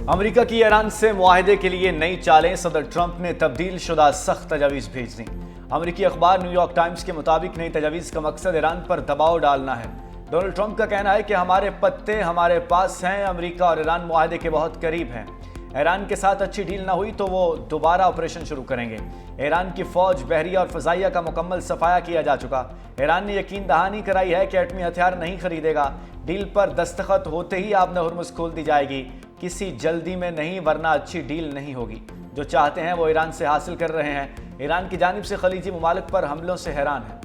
America की Iran से मुआहदे के लिए नई चालें, सदर ट्रंप ने तब्दील शुदा सख्त तजावीज़ भेज दी। अमेरिकी अखबार न्यूयॉर्क टाइम्स के मुताबिक नई तजावीज़ का मकसद ईरान पर दबाव डालना है। डोनाल्ड ट्रंप का कहना है कि हमारे पत्ते हमारे पास हैं, अमेरिका और ईरान मुआहदे के बहुत करीब हैं। ईरान के साथ अच्छी डील ना हुई तो वो दोबारा ऑपरेशन शुरू करेंगे। ईरान की फौज, बहरिया और फजाइया का मुकम्मल सफाया किया जा चुका। ईरान ने यकीन दहानी कराई है कि एटमी हथियार नहीं खरीदेगा। डील पर दस्तखत होते ही आबना हुर्मुज़ खोल दी जाएगी। किसी जल्दी में नहीं, वरना अच्छी डील नहीं होगी। जो चाहते हैं वो ईरान से हासिल कर रहे हैं। ईरान की जानिब से खलीजी मुमालिक पर हमलों से हैरान है।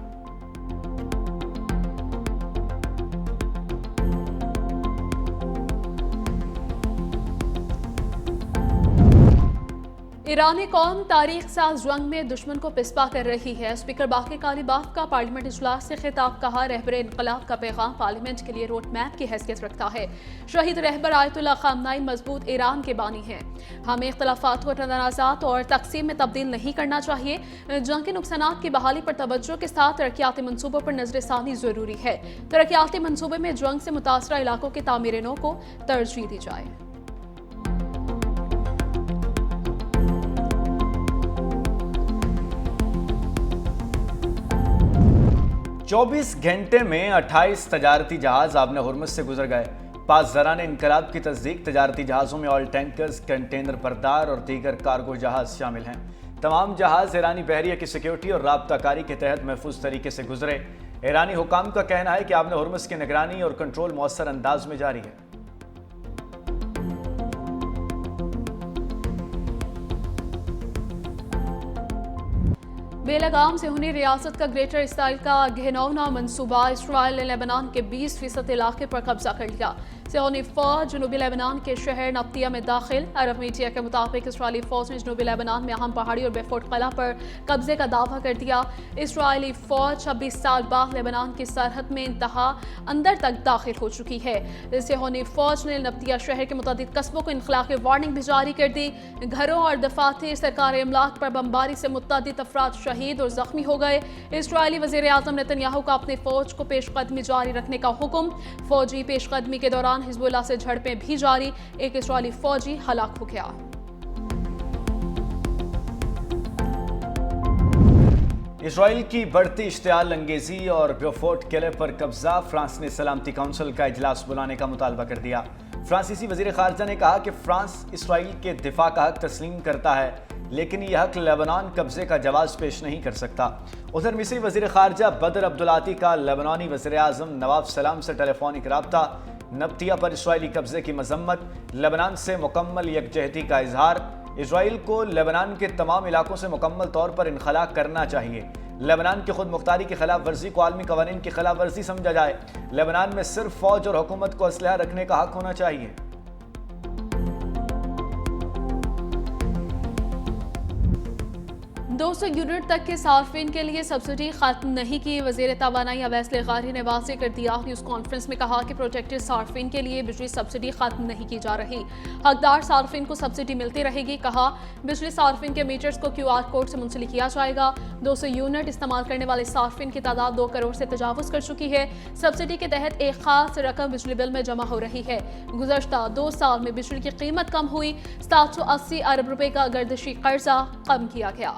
ईरानी कौम तारीख साज जंग में दुश्मन को पिसपा कर रही है। स्पीकर बाक़ी कालिबाफ का पार्लियामेंट इजलास से खिताब, कहा रहबर इनकलाब का पैगाम पार्लियामेंट के लिए रोड मैप की हैसियत रखता है। शहीद रहबर आयतुल्लाह ख़ामनाई मजबूत ईरान के बानी हैं। हमें इख्तलाफात को तनाज़ात और तकसीम में तब्दील नहीं करना चाहिए। जंग के नुकसानात की बहाली पर तवज्जो के साथ तरक्याती मनसूबों पर नजरसानी ज़रूरी है। तरक्याती मनसूबे में जंग से मुतासरा इलाकों के तामीर नौ को तरजीह दी जाए। 24 घंटे में 28 तजारती जहाज आबना हुर्मुज़ से गुजर गए। पास ज़राने इनकलाब की तस्दीक तजारती जहाज़ों में ऑयल टैंकर्स, कंटेनर बरदार और दीगर कार्गो जहाज शामिल हैं। तमाम जहाज ईरानी बहरिया की सिक्योरिटी और राब्ताकारी के तहत महफूज तरीके से गुजरे। ईरानी हुकाम का कहना है कि आबना हुर्मुज़ की निगरानी और कंट्रोल मौसर अंदाज में जारी है। बेलगाम से हुनी रियासत का ग्रेटर इसराइल का घिनौना मनसूबा, इसराइल ने लेबनान के 20% इलाके पर कब्जा कर लिया। सियोनी फौज जनूबी लेबनान के शहर नब्तिया में दाखिल। अरब मीडिया के मुताबिक इसराइली फौज ने जनूबी लेबनान में अहम पहाड़ी और बेफोर्ट कला पर कब्जे का दावा कर दिया। इसराइली फौज 26 साल बाद लेबनान की सरहद में इंतहा अंदर तक दाखिल हो चुकी है। सियोनी फौज ने नब्तिया शहर के मुतादिद कस्बों को इनखला की वार्निंग भी जारी कर दी। घरों और दफातर सरकारी अमलाक पर बमबारी से मुतअद्दिद अफराद शहीद और जख्मी हो गए। इसराइली वज़ीर आज़म नेतन्याहू का अपनी फौज को पेशकदमी जारी रखने का हुक्म। फौजी पेशकदमी के दौरान हिजबुल्लाह से झड़पें भी जारी। एक इसराइली फौजी हलाक हो गया। इसराइल की बढ़ती इश्तियाल अंगेजी और बेफोर्ट किले पर कब्जा, फ्रांस ने सलामती काउंसिल का इजलास बुलाने का मुतालबा कर दिया। फ्रांसीसी वजीर खारजा ने कहा कि फ्रांस इसराइल के दिफा का हक तस्लीम करता है, लेकिन यह हक लेबनान कब्जे का जवाब पेश नहीं कर सकता। उधर मिस्री वजीर खारजा बदर अब्दुलाती का लेबनानी वजीर आज़म नवाब सलाम से टेलीफोनिक राब्ता। नब्तिया पर इसराइली कब्जे की मजम्मत, लेबनान से मुकम्मल यकजहती का इजहार। इसराइल को लेबनान के तमाम इलाकों से मुकम्मल तौर पर इनखला करना चाहिए। लेबनान की खुद मुख्तारी की खिलाफ वर्जी को आलमी कवानीन की खिलाफ वर्जी समझा जाए। लेबनान में सिर्फ फौज और हुकूमत को असलहा रखने का हक होना चाहिए। 200 यूनिट तक के सार्फिन के लिए सब्सिडी खत्म नहीं की। वज़ीर तवानाई अवैस लेगारी ने वाज़ेह कर दिया। न्यूज़ कॉन्फ्रेंस में कहा कि प्रोटेक्टेड सार्फिन के लिए बिजली सब्सिडी खत्म नहीं की जा रही। हकदार सार्फिन को सब्सिडी मिलती रहेगी। कहा बिजली सार्फिन के मीटर्स को QR कोड से मुंसलिक किया जाएगा। 200 यूनिट इस्तेमाल करने वाले सार्फिन की तादाद 2 करोड़ से तजावुज़ कर चुकी है। सब्सिडी के तहत एक खास रकम बिजली बिल में जमा हो रही है। गुज़श्ता 2 साल में बिजली की कीमत कम हुई। 780 अरब रुपए का गर्दिशी कर्जा कम किया गया।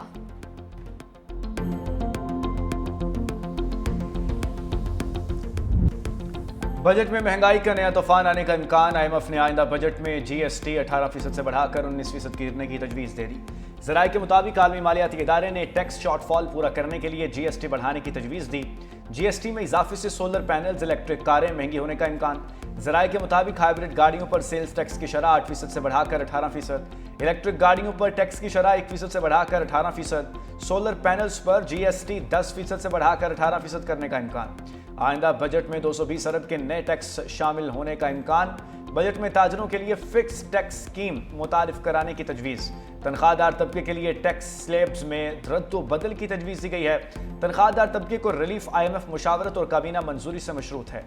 बजट में महंगाई का नया तूफान आने का इम्कान। IMF ने आइंदा बजट में GST 18% से बढ़ाकर 19% गिरने की तजवीज़ दे दी। ज़राए के मुताबिक आलमी मालियाती इदारे ने टैक्स शॉर्टफॉल पूरा करने के लिए GST बढ़ाने की तजवीज़ दी। GST में इजाफे से सोलर पैनल्स, इलेक्ट्रिक कारें महंगी होने का इम्कान। ज़राए के मुताबिक हाइब्रिड गाड़ियों पर सेल्स टैक्स की शरह 8% से बढ़ाकर 18%, इलेक्ट्रिक गाड़ियों पर टैक्स की शरह 1% से बढ़ाकर 18%, सोलर पैनल्स पर GST 10% से बढ़ाकर 18% करने का इम्कान। आइंदा बजट में 220 अरब के नए टैक्स शामिल होने का इम्कान। बजट में ताजरों के लिए फिक्स टैक्स स्कीम मुतारिफ कराने की तजवीज़। तनख्वाहदार तबके के लिए टैक्स स्लैब्स में रद्द बदल की तजवीज़ दी गई है। तनख्वाहदार तबके को रिलीफ IMF मुशावरत और काबीना मंजूरी से मशरूत है।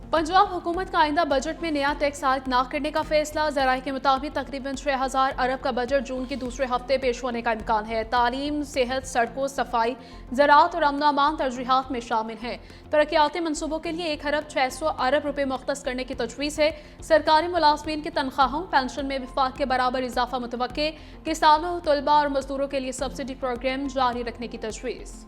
पंजाब हुकूमत का आइंदा बजट में नया टैक्स आयद न करने का फैसला। ज़राए के मुताबिक तकरीबन 6000 अरब का बजट जून के दूसरे हफ्ते पेश होने का इम्कान है। तालीम, सेहत, सड़कों, सफाई, ज़राअत और अमन अमान तरजीहात में शामिल हैं। तरक्याती मनसूबों के लिए 1 अरब 600 अरब रुपये मुख्तस करने की तजवीज़ है। सरकारी मुलाजमीन की तनख्वाहों, पेंशन में विफाक के बराबर इजाफा मुतवक्के। किसानों, तलबा और मजदूरों के लिए सब्सिडी प्रोग्राम जारी रखने की तजवीज़।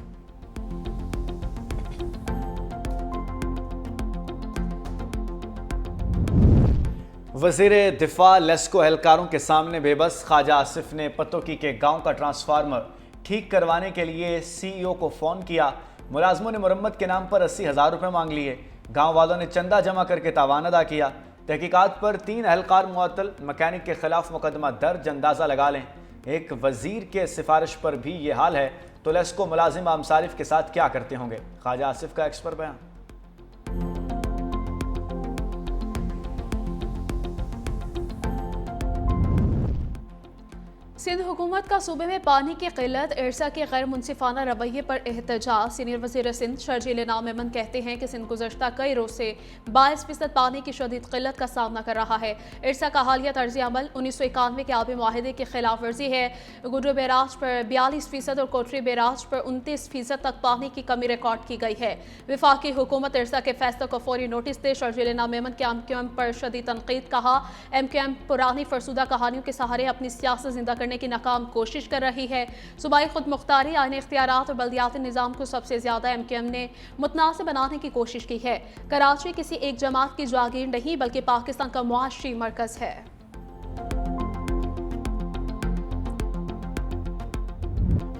वज़ीर दिफा लेस्को एहलकारों के सामने बेबस। ख्वाजा आसिफ ने पतोकी के गांव का ट्रांसफार्मर ठीक करवाने के लिए सीईओ को फ़ोन किया। मुलाजमों ने मुरम्मत के नाम पर 80,000 रुपये मांग लिए। गांव वालों ने चंदा जमा करके तावान अदा किया। तहकीकात पर 3 एहलकार मुअत्तल, मैकेनिक के खिलाफ मुकदमा दर्ज। अंदाज़ा लगा लें एक वज़ीर के सिफारिश पर भी ये हाल है तो लेस्को मुलाजिम आमसारिफ के साथ क्या करते होंगे। ख्वाजा आसिफ का एक्सपर्ट बयान। सिंध हुकूमत का सूबे में पानी की किल्लत, इरसा के गैर मुनसिफाना रवैये पर एहतजाज। सीनियर वज़ीर सिंध शर्जील इनाम मेमन कहते हैं कि सिंध गुज़श्ता कई रोज से 22% पानी की शदीद किल्लत का सामना कर रहा है। इरसा का हालिया तर्ज अमल 1991 के आबी माहिदे की खिलाफ वर्जी है। गुड्डू बैराज पर 42% और कोटरी बैराज पर 29% तक पानी की कमी रिकॉर्ड की गई है। विफाकी हुकूमत इरसा के फैसले को फौरी नोटिस दे। शर्जील इनाम मेमन के MQM पर शदीद तनकीद। कहा MQM पुरानी फरसुदा कहानियों के सहारे अपनी सियासत जिंदा करने की नाकाम कोशिश कर रही है। सूबाई खुद मुख्तारी, आईन इख्तियारात और बल्दियाती निज़ाम को सबसे ज्यादा MQM ने मुतनासिब बनाने की कोशिश की है। कराची किसी एक जमात की जागीर नहीं बल्कि पाकिस्तान का मुआशी मरकज है।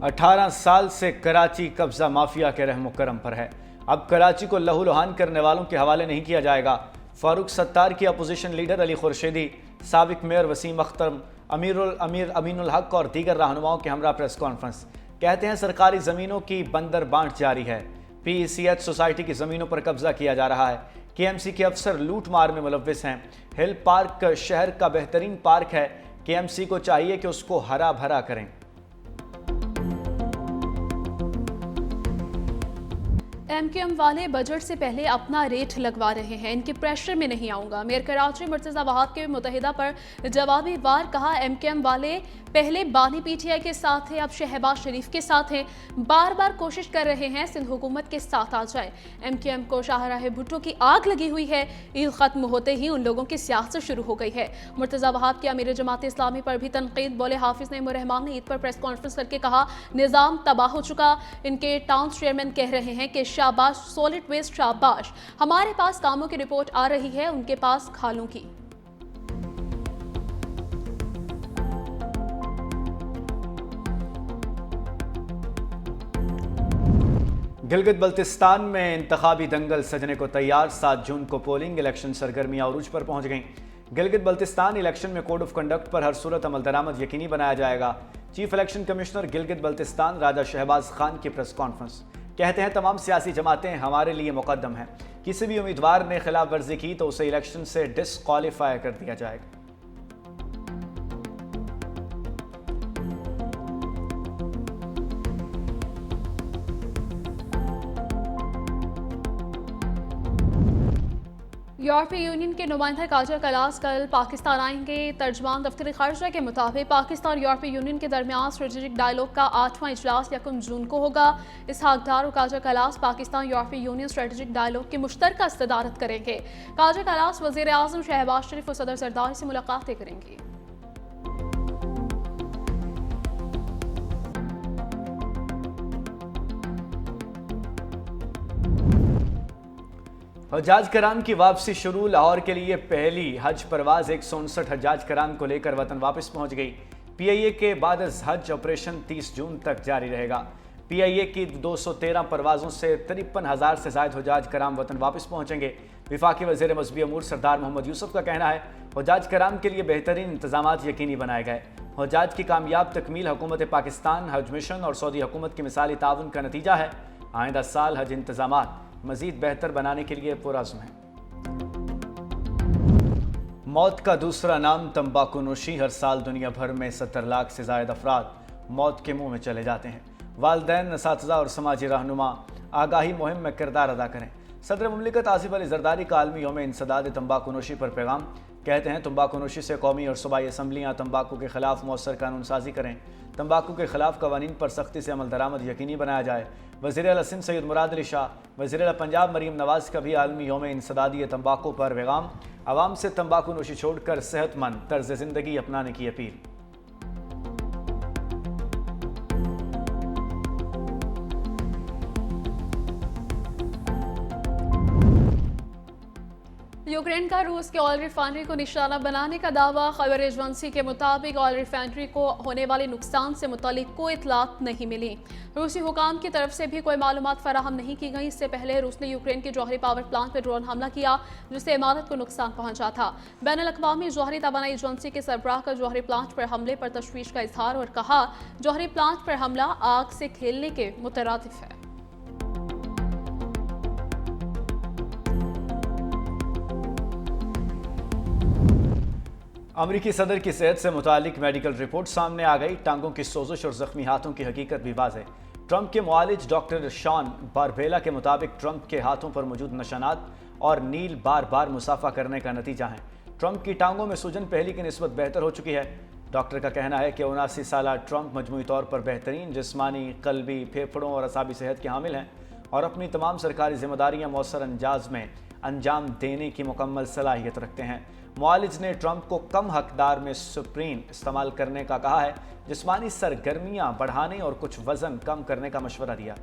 अठारह साल से कराची कब्जा माफिया के रहम करम पर है। अब कराची को लहूलुहान करने वालों के हवाले नहीं किया जाएगा। फारूक सत्तार की अपोजिशन लीडर अली खुर्शीदी, साबिक मेयर वसीम अख्तर, अमीर अमीनुल हक और दीगर रहनुमाओं के हमरा प्रेस कॉन्फ्रेंस। कहते हैं सरकारी ज़मीनों की बंदर बांट जारी है। PECH सोसाइटी की ज़मीनों पर कब्जा किया जा रहा है। KMC के अफसर लूट मार में मुलव्विस हैं। हिल पार्क शहर का बेहतरीन पार्क है। KMC को चाहिए कि उसको हरा भरा करें। MQM वाले बजट से पहले अपना रेट लगवा रहे हैं। इनके प्रेशर में नहीं आऊंगा। मेयर कराची मुर्तज़ा वहाब के मुतहिदा पर जवाबी वार कहा MQM वाले पहले बानी PTI के साथ हैं, अब शहबाज शरीफ के साथ हैं। बार बार कोशिश कर रहे हैं सिंध हुकूमत के साथ आ जाए। MQM को शाहराह भुट्टो की आग लगी हुई है। ईद खत्म होते ही उन लोगों की सियासत शुरू हो गई है। मुर्तज़ा वहाब के अमीर जमात इस्लामी पर भी तनकीद। बोले हाफिज नईम रहमान ने ईद पर प्रेस कॉन्फ्रेंस करके कहा निज़ाम तबाह हो चुका। इनके टाउन चेयरमैन कह रहे हैं कि शाबाश, सॉलिड वेस्ट शाबाश, हमारे पास कामों की रिपोर्ट आ रही है, उनके पास खालों की। गिलगित बल्तिस्तान में इंतखाबी दंगल सजने को तैयार। 7 जून को पोलिंग, इलेक्शन सरगर्मियां अरूज पर पहुंच गईं। गिलगित बल्तिस्तान इलेक्शन में कोड ऑफ कंडक्ट पर हर सूरत अमल दरामद यकीनी बनाया जाएगा। Chief election commissioner Gilgit Baltistan Raja Shahbaz Khan की प्रेस कॉन्फ्रेंस। कहते हैं तमाम सियासी जमातें हमारे लिए मुकद्दम हैं। किसी भी उम्मीदवार ने खिलाफ वर्जी की तो उसे इलेक्शन से डिस्क्वालीफाई कर दिया जाएगा। यूरोपीय यूनियन के नुमाइंदा काजल कलास कल पाकिस्तान आएंगे। तर्जमान दफ्तर खर्चा के मुताबिक पाकिस्तान यूरोपीय यूनियन के दरमियान स्ट्रेटेजिक डायलॉग का 8वां इजलास 1 जून को होगा। इसहाक डार और काजल कलास पाकिस्तान यूरोपीय यूनियन स्ट्रेटेजिक डायलॉग की मुश्तरका सदारत करेंगे। काजल कलास वज़ीर आज़म शहबाज शरीफ और सदर जरदारी से मुलाकातें करेंगी। हजाज कराम की वापसी शुरू। लाहौर के लिए पहली हज परवाज 159 हजाज कराम को लेकर वतन वापस पहुंच गई। PIA के बाद हज ऑपरेशन 30 जून तक जारी रहेगा। PIA की 213 परवाजों से 53,000 से ज्यादा हजाज कराम वतन वापस पहुंचेंगे। विफाकी वज़ीर मज़हबी अमूर सरदार मोहम्मद यूसुफ का कहना है हजाज कराम के लिए बेहतरीन इंतजाम यकीनी बनाए गए। हजाज की कामयाब तकमील हुकूमत पाकिस्तान, हज मिशन और सऊदी हुकूमत की मिसाली ताउन का नतीजा है। आइंदा साल हज इंतजाम मजीद बेहतर बनाने के लिए पुरअज़्म है। मौत का दूसरा नाम तंबाकू नोशी। हर साल दुनिया भर में 70 लाख से ज़ायद अफराद मौत के मुंह में चले जाते हैं। वालिदैन, असातिज़ा और समाजी रहनुमा आगाही मुहिम में किरदार अदा करें। सदर मुमलिकत आसिफ अली जरदारी का आलमी यौम इंसदाद तंबाकू नोशी पर पैगाम। कहते हैं तंबाकू नोशी से कौमी और सूबाई असम्बलियाँ तंबाकू के खिलाफ मौसर कानून साजी करें, तंबाकू के खिलाफ कवानीन पर सख्ती से अमल दरामद यकीनी बनाया जाए। वज़ीर आला सिंध सैयद मुराद अली शाह, वज़ीर आला पंजाब मरीम नवाज का भी आलमी यौम इंसदादी तंबाकू पर पैगाम। आवाम से तंबाकू नोशी छोड़कर सेहतमंद तर्ज ज़िंदगी अपनाने की अपील। यूक्रेन का रूस के ऑयल रिफाइनरी को निशाना बनाने का दावा। खबर एजेंसी के मुताबिक ऑयल रिफाइनरी को होने वाले नुकसान से मुतालिक कोई इतलात नहीं मिली। रूसी हुकाम की तरफ से भी कोई मालूमात फराहम नहीं की गई। इससे पहले रूस ने यूक्रेन के जौहरी पावर प्लांट पर ड्रोन हमला किया, जिससे इमारत को नुकसान पहुंचा था। बैनुल अक़वामी जौहरी तवानाई एजेंसी के सरबराह का जौहरी प्लांट पर हमले पर तशवीश का इजहार और कहा, जौहरी प्लांट पर हमला आग से खेलने के मुतरादिफ है। अमरीकी सदर की सेहत से मुतालिक मेडिकल रिपोर्ट सामने आ गई। टांगों की सोजिश और जख्मी हाथों की हकीकत भी वाज़ेह। ट्रंप के मुआलिज डॉक्टर शॉन बारबेला के मुताबिक ट्रंप के हाथों पर मौजूद निशानात और नील बार बार मुसाफा करने का नतीजा है। ट्रंप की टांगों में सूजन पहली की निस्बत बेहतर हो चुकी है। डॉक्टर का कहना है कि 79 साला ट्रंप मजमूई तौर पर बेहतरीन जिस्मानी, कल्बी, फेफड़ों और असाबी सेहत के हामिल हैं और अपनी तमाम सरकारी जिम्मेदारियां मौसर अंदाज में अंजाम देने की मुकम्मल सलाहियत रखते हैं। मुआलिज ने ट्रंप को कम हकदार में सुप्रीन इस्तेमाल करने का कहा है, जिस्मानी सरगर्मियां बढ़ाने और कुछ वजन कम करने का मशवरा दिया।